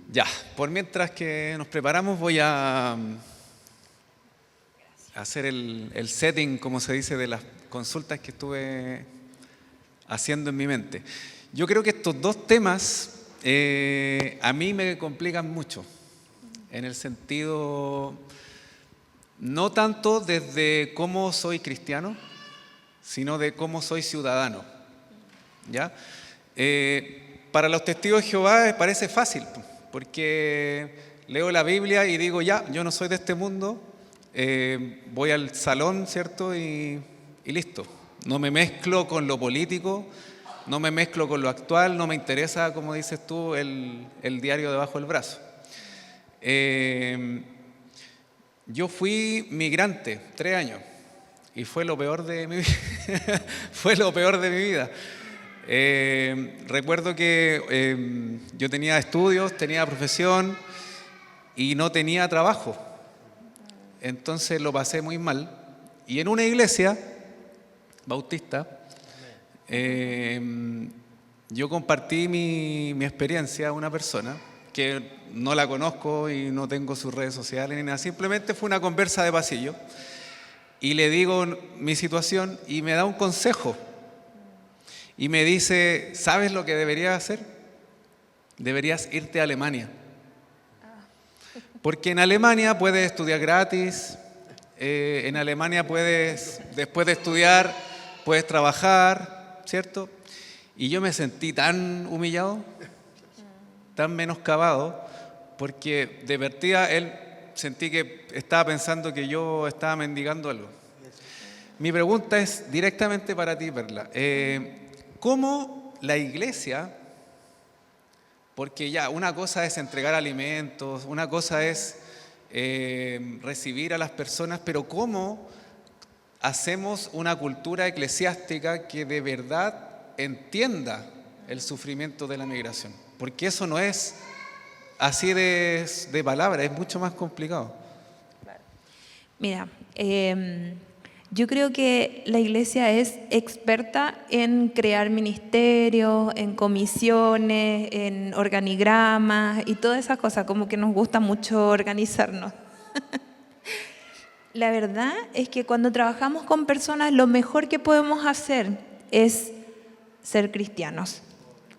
Ya, por mientras que nos preparamos voy a hacer el setting, como se dice, de las consultas que estuve haciendo en mi mente. Yo creo que estos dos temas a mí me complican mucho, en el sentido, no tanto desde cómo soy cristiano, sino de cómo soy ciudadano. ¿Ya? Para los testigos de Jehová parece fácil, porque leo la Biblia y digo, ya, yo no soy de este mundo, voy al salón, ¿cierto? Y listo. No me mezclo con lo político, no me mezclo con lo actual, no me interesa, como dices tú, el diario debajo del brazo. Yo fui migrante 3 años y fue lo peor de mi vida. Fue lo peor de mi vida. Recuerdo que yo tenía estudios, tenía profesión y no tenía trabajo. Entonces lo pasé muy mal. Y en una iglesia bautista, yo compartí mi experiencia a una persona que no la conozco y no tengo sus redes sociales ni nada. Simplemente fue una conversa de pasillo. Y le digo mi situación y me da un consejo. Y me dice, ¿sabes lo que deberías hacer? Deberías irte a Alemania. Porque en Alemania puedes estudiar gratis, en Alemania puedes, después de estudiar, puedes trabajar, ¿cierto? Y yo me sentí tan humillado, tan menoscabado, porque de partida él sentí que estaba pensando que yo estaba mendigando algo. Mi pregunta es directamente para ti, Perla. ¿Cómo la iglesia, porque ya una cosa es entregar alimentos, una cosa es recibir a las personas, pero cómo hacemos una cultura eclesiástica que de verdad entienda el sufrimiento de la migración? Porque eso no es así de palabra, es mucho más complicado. Mira, yo creo que la iglesia es experta en crear ministerios, en comisiones, en organigramas y todas esas cosas, como que nos gusta mucho organizarnos. La verdad es que cuando trabajamos con personas, lo mejor que podemos hacer es ser cristianos,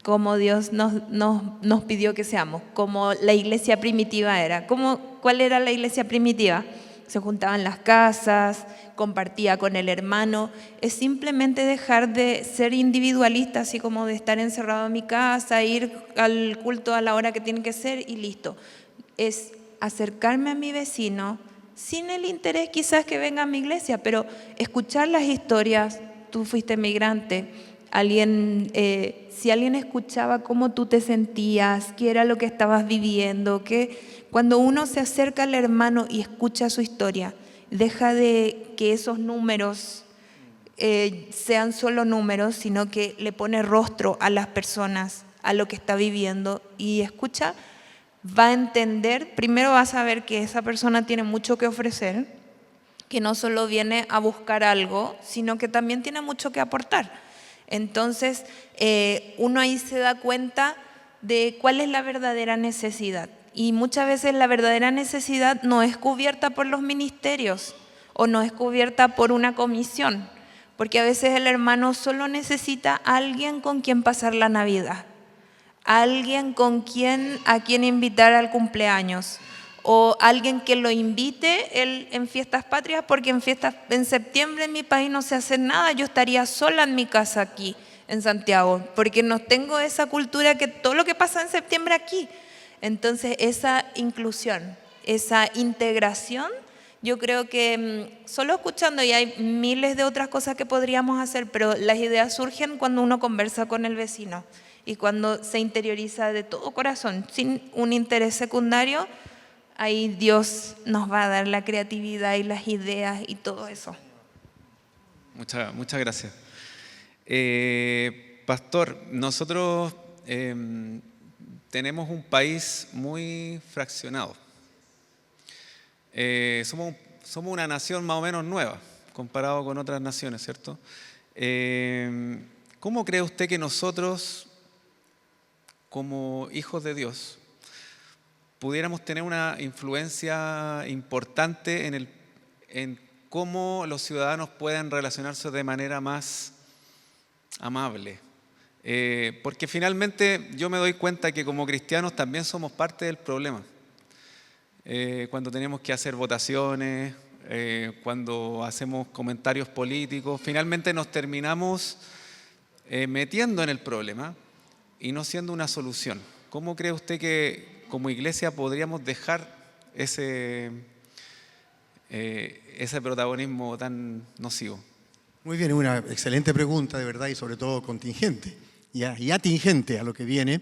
como Dios nos pidió que seamos, como la iglesia primitiva era. ¿Cuál era la iglesia primitiva? Se juntaban en las casas, compartía con el hermano. Es simplemente dejar de ser individualista, así como de estar encerrado en mi casa, ir al culto a la hora que tiene que ser y listo. Es acercarme a mi vecino sin el interés quizás que venga a mi iglesia, pero escuchar las historias. Tú fuiste migrante, si alguien escuchaba cómo tú te sentías, qué era lo que estabas viviendo, que cuando uno se acerca al hermano y escucha su historia, deja de que esos números sean solo números, sino que le pone rostro a las personas, a lo que está viviendo y escucha, va a entender, primero va a saber que esa persona tiene mucho que ofrecer, que no solo viene a buscar algo, sino que también tiene mucho que aportar. Entonces, uno ahí se da cuenta de cuál es la verdadera necesidad. Y muchas veces la verdadera necesidad no es cubierta por los ministerios o no es cubierta por una comisión, porque a veces el hermano solo necesita a alguien con quien pasar la Navidad, alguien a quien invitar al cumpleaños, o alguien que lo invite en fiestas patrias, porque en septiembre en mi país no se hace nada. Yo estaría sola en mi casa aquí en Santiago, porque no tengo esa cultura que todo lo que pasa en septiembre aquí. Entonces esa inclusión, esa integración, yo creo que solo escuchando, y hay miles de otras cosas que podríamos hacer, pero las ideas surgen cuando uno conversa con el vecino y cuando se interioriza de todo corazón, sin un interés secundario. Ahí Dios nos va a dar la creatividad y las ideas y todo eso. Muchas gracias. Pastor, nosotros tenemos un país muy fraccionado. Somos una nación más o menos nueva, comparado con otras naciones, ¿cierto? ¿Cómo cree usted que nosotros, como hijos de Dios, pudiéramos tener una influencia importante en cómo los ciudadanos puedan relacionarse de manera más amable. Porque finalmente yo me doy cuenta que como cristianos también somos parte del problema. Cuando tenemos que hacer votaciones, cuando hacemos comentarios políticos, finalmente nos terminamos metiendo en el problema y no siendo una solución. ¿Cómo cree usted que como iglesia podríamos dejar ese protagonismo tan nocivo? Muy bien, una excelente pregunta, de verdad, y sobre todo contingente y atingente a lo que viene.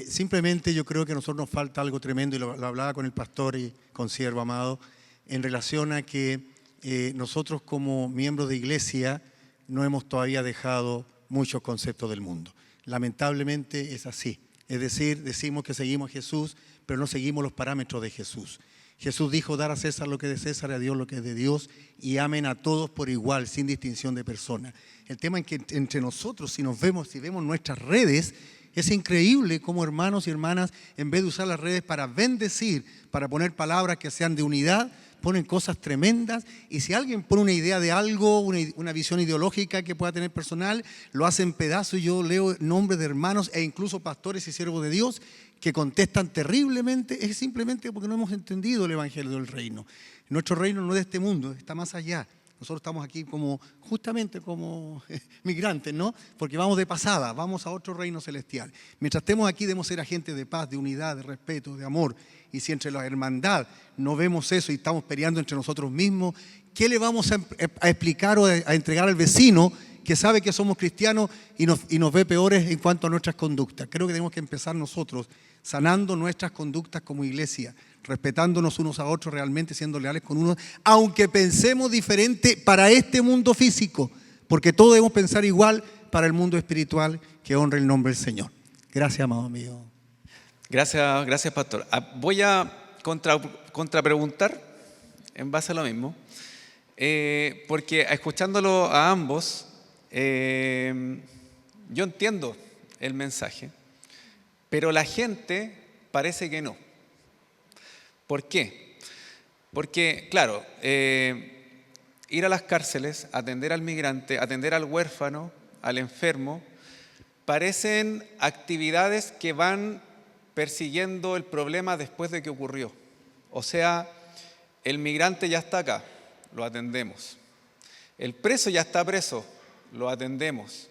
Simplemente yo creo que a nosotros nos falta algo tremendo, y lo hablaba con el pastor y con siervo amado, en relación a que nosotros como miembros de iglesia no hemos todavía dejado muchos conceptos del mundo. Lamentablemente es así. Es decir, decimos que seguimos a Jesús, pero no seguimos los parámetros de Jesús. Jesús dijo: dar a César lo que es de César, a Dios lo que es de Dios, y amen a todos por igual, sin distinción de persona. El tema es que entre nosotros, si vemos nuestras redes, es increíble cómo hermanos y hermanas, en vez de usar las redes para bendecir, para poner palabras que sean de unidad, ponen cosas tremendas. Y si alguien pone una idea de algo, una visión ideológica que pueda tener personal, lo hace en pedazos. Yo leo nombres de hermanos e incluso pastores y siervos de Dios que contestan terriblemente. Es simplemente porque no hemos entendido el evangelio del reino. Nuestro reino no es de este mundo, está más allá. Nosotros estamos aquí justamente como migrantes, ¿no? Porque vamos de pasada, vamos a otro reino celestial. Mientras estemos aquí debemos ser agentes de paz, de unidad, de respeto, de amor. Y si entre la hermandad no vemos eso y estamos peleando entre nosotros mismos, ¿qué le vamos a explicar o a entregar al vecino que sabe que somos cristianos y nos ve peores en cuanto a nuestras conductas? Creo que tenemos que empezar nosotros sanando nuestras conductas como iglesia, respetándonos unos a otros, realmente siendo leales con unos, aunque pensemos diferente para este mundo físico, porque todos debemos pensar igual para el mundo espiritual, que honre el nombre del Señor. Gracias, amado amigo. Gracias, pastor. Voy a contrapreguntar en base a lo mismo, porque escuchándolo a ambos, yo entiendo el mensaje, pero la gente parece que no. ¿Por qué? Porque, claro, ir a las cárceles, atender al migrante, atender al huérfano, al enfermo, parecen actividades que van persiguiendo el problema después de que ocurrió. O sea, el migrante ya está acá, lo atendemos. El preso ya está preso, lo atendemos.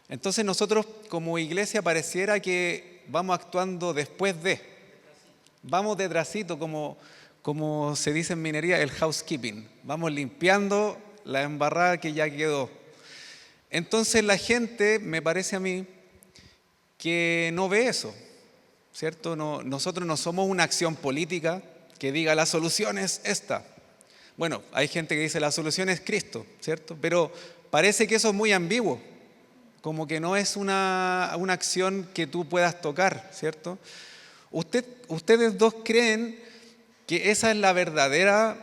Entonces nosotros como iglesia pareciera que vamos actuando después de, vamos detrásito, como se dice en minería, el housekeeping. Vamos limpiando la embarrada que ya quedó. Entonces la gente, me parece a mí, que no ve eso, ¿cierto? Nosotros no somos una acción política que diga la solución es esta. Bueno, hay gente que dice la solución es Cristo, ¿cierto? Pero parece que eso es muy ambiguo, como que no es una acción que tú puedas tocar, ¿cierto? Ustedes dos creen que esa es la verdadera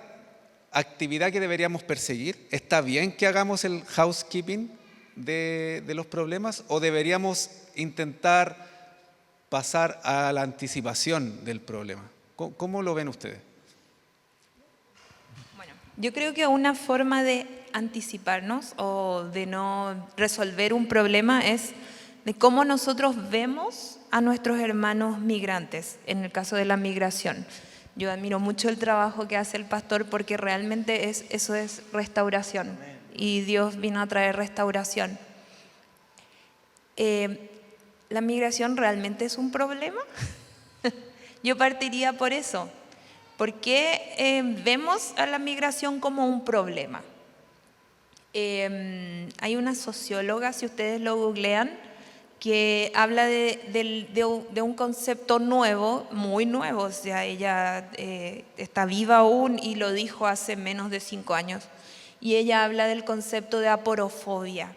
actividad que deberíamos perseguir. ¿Está bien que hagamos el housekeeping de los problemas o deberíamos intentar pasar a la anticipación del problema? ¿Cómo lo ven ustedes? Bueno, yo creo que una forma de anticiparnos o de no resolver un problema es de cómo nosotros vemos a nuestros hermanos migrantes, en el caso de la migración. Yo admiro mucho el trabajo que hace el pastor porque realmente eso es restauración y Dios vino a traer restauración. ¿La migración realmente es un problema? Yo partiría por eso. ¿Por qué vemos a la migración como un problema? Hay una socióloga, si ustedes lo googlean, que habla de un concepto nuevo, muy nuevo. O sea, ella está viva aún y lo dijo hace menos de 5 años. Y ella habla del concepto de aporofobia.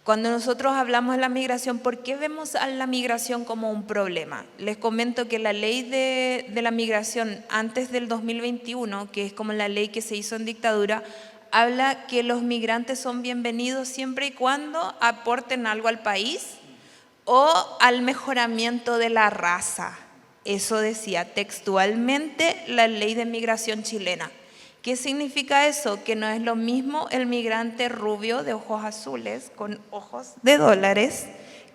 Cuando nosotros hablamos de la migración, ¿por qué vemos a la migración como un problema? Les comento que la ley de la migración antes del 2021, que es como la ley que se hizo en dictadura, habla que los migrantes son bienvenidos siempre y cuando aporten algo al país o al mejoramiento de la raza. Eso decía textualmente la ley de migración chilena. ¿Qué significa eso? Que no es lo mismo el migrante rubio de ojos azules con ojos de dólares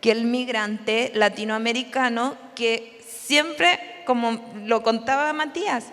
que el migrante latinoamericano que siempre, como lo contaba Matías,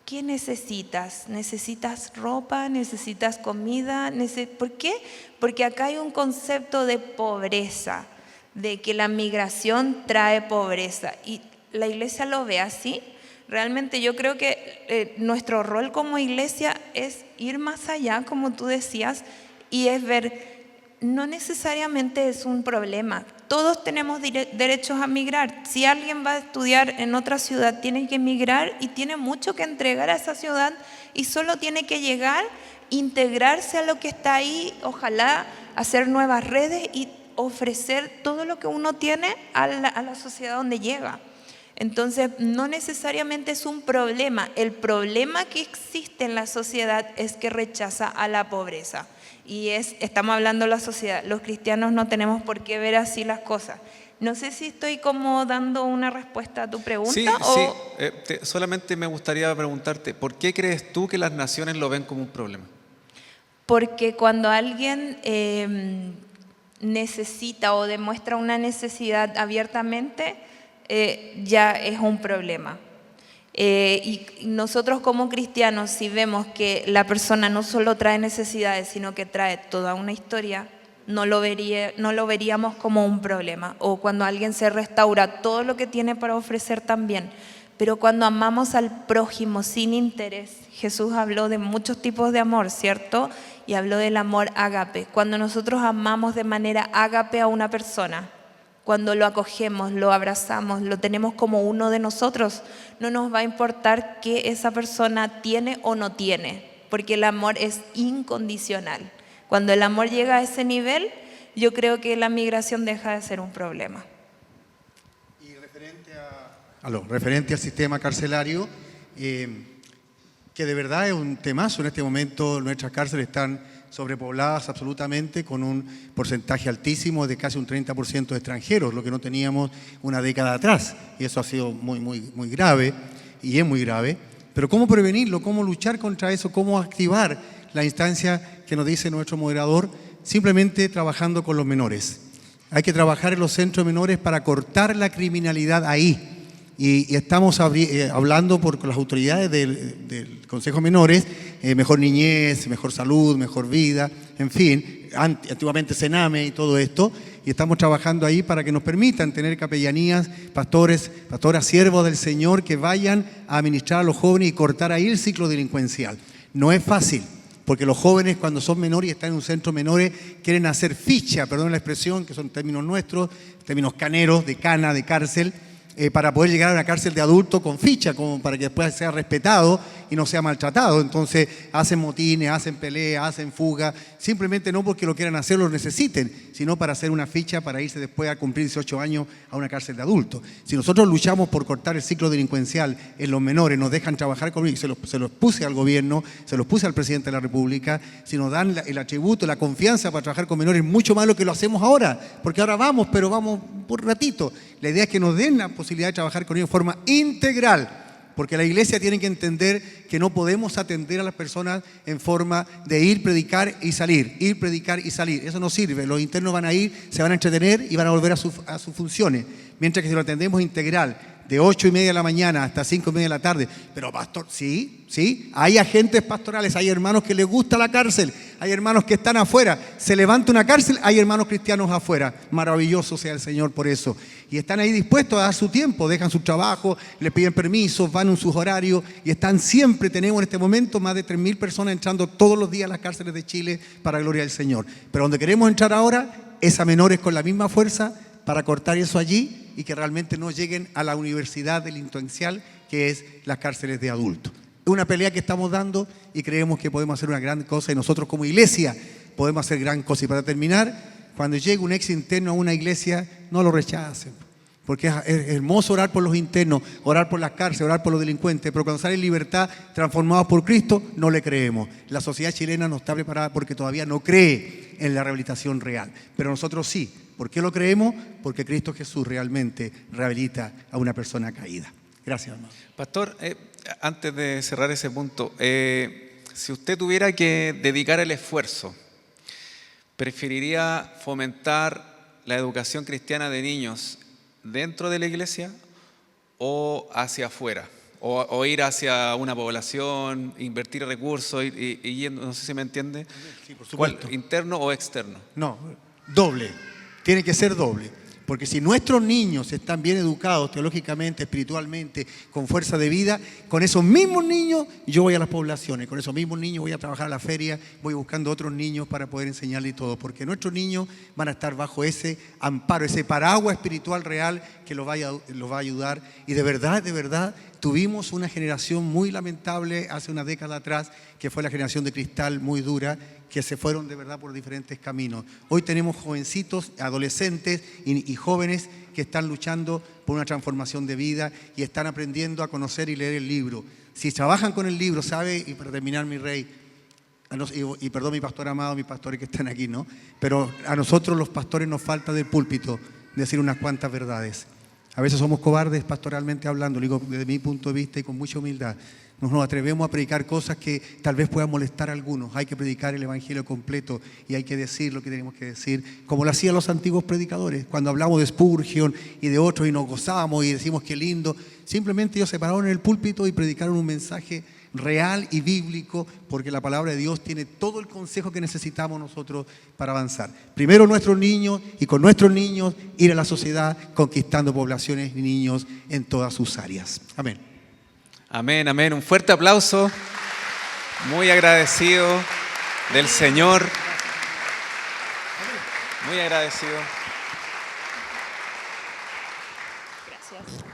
¿qué necesitas? ¿Necesitas ropa? ¿Necesitas comida? ¿Por qué? Porque acá hay un concepto de pobreza, de que la migración trae pobreza. Y la iglesia lo ve así. Realmente yo creo que nuestro rol como iglesia es ir más allá, como tú decías, y es ver, no necesariamente es un problema. Todos tenemos derechos a migrar. Si alguien va a estudiar en otra ciudad, tiene que migrar y tiene mucho que entregar a esa ciudad y solo tiene que llegar, integrarse a lo que está ahí, ojalá hacer nuevas redes y ofrecer todo lo que uno tiene a la sociedad donde llega. Entonces, no necesariamente es un problema. El problema que existe en la sociedad es que rechaza a la pobreza. Y estamos hablando de la sociedad. Los cristianos no tenemos por qué ver así las cosas. No sé si estoy como dando una respuesta a tu pregunta. Sí, o... sí. Solamente me gustaría preguntarte, ¿por qué crees tú que las naciones lo ven como un problema? Porque cuando alguien necesita o demuestra una necesidad abiertamente, ya es un problema. Y nosotros como cristianos, si vemos que la persona no solo trae necesidades, sino que trae toda una historia, no lo veríamos como un problema. O cuando alguien se restaura todo lo que tiene para ofrecer también. Pero cuando amamos al prójimo sin interés, Jesús habló de muchos tipos de amor, ¿cierto? Y habló del amor ágape. Cuando nosotros amamos de manera ágape a una persona, cuando lo acogemos, lo abrazamos, lo tenemos como uno de nosotros, no nos va a importar qué esa persona tiene o no tiene, porque el amor es incondicional. Cuando el amor llega a ese nivel, yo creo que la migración deja de ser un problema. Y referente al sistema carcelario, que de verdad es un temazo. En este momento nuestras cárceles están sobrepobladas absolutamente, con un porcentaje altísimo de casi un 30% de extranjeros, lo que no teníamos una década atrás. Y eso ha sido muy grave, y es muy grave. Pero ¿cómo prevenirlo? ¿Cómo luchar contra eso? ¿Cómo activar la instancia que nos dice nuestro moderador? Simplemente trabajando con los menores. Hay que trabajar en los centros menores para cortar la criminalidad ahí. Y estamos hablando con las autoridades del Consejo Menores, mejor niñez, mejor salud, mejor vida, en fin, antiguamente Sename y todo esto, y estamos trabajando ahí para que nos permitan tener capellanías, pastores, pastoras, siervos del Señor que vayan a administrar a los jóvenes y cortar ahí el ciclo delincuencial. No es fácil, porque los jóvenes cuando son menores y están en un centro menores quieren hacer ficha, perdón la expresión, que son términos nuestros, términos caneros, de cana, de cárcel, para poder llegar a una cárcel de adulto con ficha, como para que después sea respetado y no sea maltratado. Entonces hacen motines, hacen peleas, hacen fuga, simplemente no porque lo quieran hacer, lo necesiten, sino para hacer una ficha para irse después a cumplir 18 años a una cárcel de adultos. Si nosotros luchamos por cortar el ciclo delincuencial en los menores, nos dejan trabajar conmigo, se los puse al gobierno, se los puse al presidente de la República, si nos dan el atributo, la confianza para trabajar con menores, mucho más lo que lo hacemos ahora, porque ahora vamos, pero vamos por ratito. La idea es que nos den la posibilidad de trabajar con ellos de forma integral, porque la iglesia tiene que entender que no podemos atender a las personas en forma de ir, predicar y salir, ir, predicar y salir. Eso no sirve. Los internos van a ir, se van a entretener y van a volver a sus funciones. Mientras que si lo atendemos integral, de 8:30 de la mañana hasta 5:30 de la tarde. Pero pastor, sí, hay agentes pastorales, hay hermanos que les gusta la cárcel, hay hermanos que están afuera. Se levanta una cárcel, hay hermanos cristianos afuera. Maravilloso sea el Señor por eso. Y están ahí dispuestos a dar su tiempo, dejan su trabajo, le piden permisos, van en sus horarios y están siempre, tenemos en este momento más de 3.000 personas entrando todos los días a las cárceles de Chile para gloria del Señor. Pero donde queremos entrar ahora es a menores con la misma fuerza para cortar eso allí y que realmente no lleguen a la universidad delincuencial que es las cárceles de adultos. Es una pelea que estamos dando y creemos que podemos hacer una gran cosa y nosotros como iglesia podemos hacer gran cosa. Y para terminar, cuando llegue un ex interno a una iglesia, no lo rechacen, porque es hermoso orar por los internos, orar por las cárceles, orar por los delincuentes, pero cuando salen en libertad, transformados por Cristo, no le creemos. La sociedad chilena no está preparada porque todavía no cree en la rehabilitación real, pero nosotros sí. ¿Por qué lo creemos? Porque Cristo Jesús realmente rehabilita a una persona caída. Gracias, hermano. Pastor, antes de cerrar ese punto, si usted tuviera que dedicar el esfuerzo, ¿preferiría fomentar la educación cristiana de niños dentro de la iglesia o hacia afuera? O ir hacia una población, invertir recursos y yendo, no sé si me entiende. Sí, por supuesto. ¿Cuál, interno o externo? No, doble. Tiene que ser doble. Porque si nuestros niños están bien educados teológicamente, espiritualmente, con fuerza de vida, con esos mismos niños yo voy a las poblaciones, con esos mismos niños voy a trabajar a la feria, voy buscando otros niños para poder enseñarles todo, porque nuestros niños van a estar bajo ese amparo, ese paraguas espiritual real que los va a ayudar. Y de verdad, tuvimos una generación muy lamentable hace una década atrás, que fue la generación de cristal muy dura, que se fueron de verdad por diferentes caminos. Hoy tenemos jovencitos, adolescentes y jóvenes que están luchando por una transformación de vida y están aprendiendo a conocer y leer el libro. Si trabajan con el libro, ¿sabe? Y para terminar, mi rey, y perdón mi pastor amado, mis pastores que están aquí, ¿no? Pero a nosotros los pastores nos falta del púlpito decir unas cuantas verdades. A veces somos cobardes pastoralmente hablando, lo digo desde mi punto de vista y con mucha humildad. Nos atrevemos a predicar cosas que tal vez puedan molestar a algunos. Hay que predicar el evangelio completo y hay que decir lo que tenemos que decir, como lo hacían los antiguos predicadores. Cuando hablamos de Spurgeon y de otros y nos gozamos y decimos qué lindo, simplemente ellos se pararon en el púlpito y predicaron un mensaje real y bíblico, porque la palabra de Dios tiene todo el consejo que necesitamos nosotros para avanzar. Primero nuestros niños, y con nuestros niños ir a la sociedad conquistando poblaciones y niños en todas sus áreas. Amén. Amén, amén. Un fuerte aplauso. Muy agradecido del Señor. Muy agradecido. Gracias.